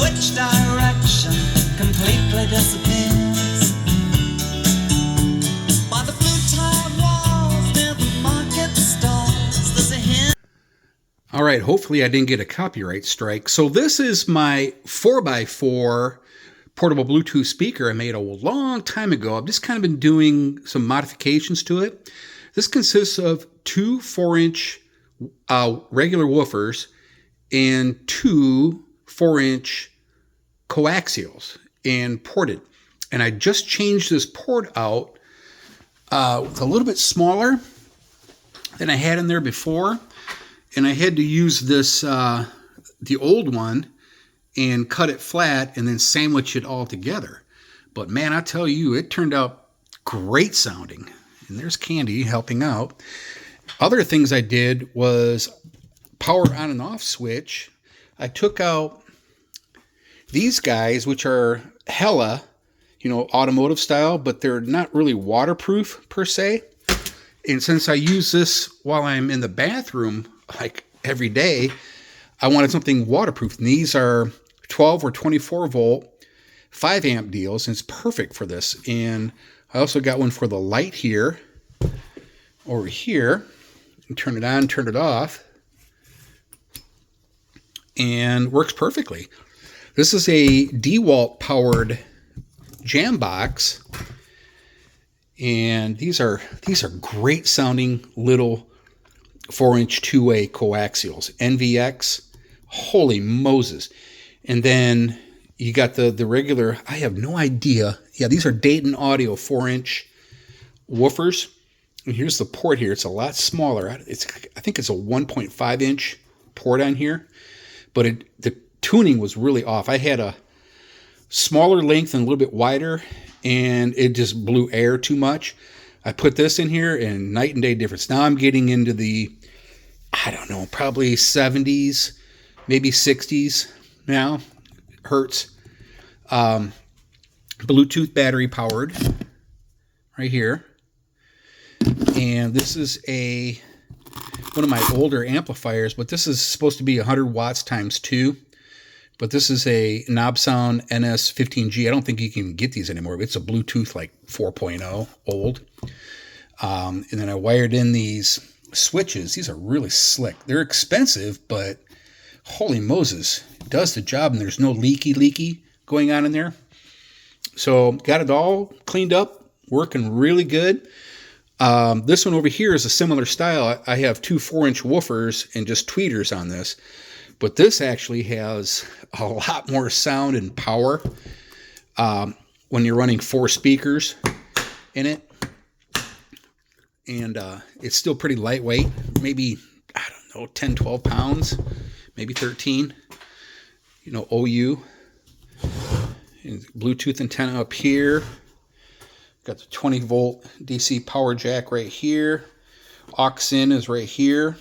which direction completely disappears. By the blue tile walls near the market stalls, there's a hint. All right, hopefully I didn't get a copyright strike. So this is my 4x4 portable Bluetooth speaker I made a long time ago. I've just kind of been doing some modifications to it. This consists of two 4-inch regular woofers and two 4-inch coaxials and ported. And I just changed this port out with a little bit smaller than I had in there before. And I had to use this, the old one, and cut it flat and then sandwich it all together. But man, I tell you, it turned out great sounding. And there's Candy helping out. Other things I did was power on and off switch. I took out these guys, which are hella, automotive style, but they're not really waterproof per se. And since I use this while I'm in the bathroom, like every day, I wanted something waterproof. And these are 12 or 24 volt, 5 amp deals, and it's perfect for this. And I also got one for the light here, over here. And turn it on, turn it off, and works perfectly. This is a DeWalt powered jam box, and these are great sounding little 4-inch two-way coaxials, NVX. Holy Moses! And then you got the regular. I have no idea. Yeah, these are Dayton Audio 4-inch woofers. And here's the port here. It's a lot smaller. I think it's a 1.5 inch port on here, but the tuning was really off. I had a smaller length and a little bit wider, and it just blew air too much. I put this in here, and night and day difference. Now I'm getting into the, I don't know, probably 70s, maybe 60s now, hertz. Bluetooth battery powered right here. And this is one of my older amplifiers, but this is supposed to be 100 watts times 2. But this is a Nobsound NS15G. I don't think you can get these anymore. It's a Bluetooth like 4.0 old. And then I wired in these switches. These are really slick. They're expensive, but holy Moses, it does the job, and there's no leaky going on in there. So got it all cleaned up, working really good. This one over here is a similar style. I have two 4-inch woofers and just tweeters on this, but this actually has a lot more sound and power when you're running 4 speakers in it. And it's still pretty lightweight, maybe, I don't know, 10, 12 pounds, maybe 13, OU. And Bluetooth antenna up here. Got the 20 volt DC power jack right here. Aux in is right here.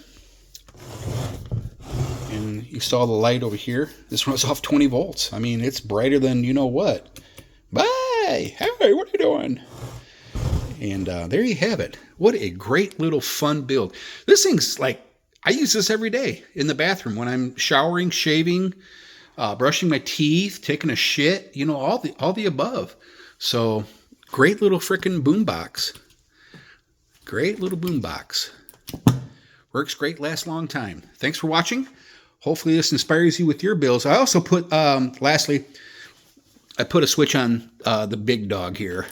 And you saw the light over here. This runs off 20 volts. I mean, it's brighter than you know what. Bye! Hey, what are you doing? And there you have it. What a great little fun build. This thing's like, I use this every day in the bathroom when I'm showering, shaving, brushing my teeth, taking a shit, all the above. So great little frickin' boombox. Great little boombox. Works great, lasts a long time. Thanks for watching. Hopefully this inspires you with your builds. I also put, lastly, I put a switch on the big dog here.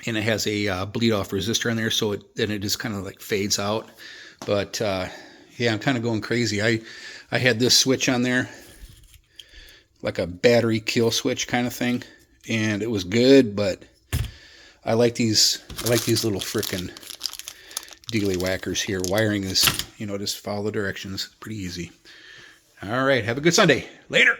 And it has a bleed off resistor on there, so it just kind of like fades out. But yeah, I'm kind of going crazy. I had this switch on there, like a battery kill switch kind of thing, and it was good, but I like these little frickin' dealy whackers here. Wiring is, just follow the directions. Pretty easy. All right, have a good Sunday. Later.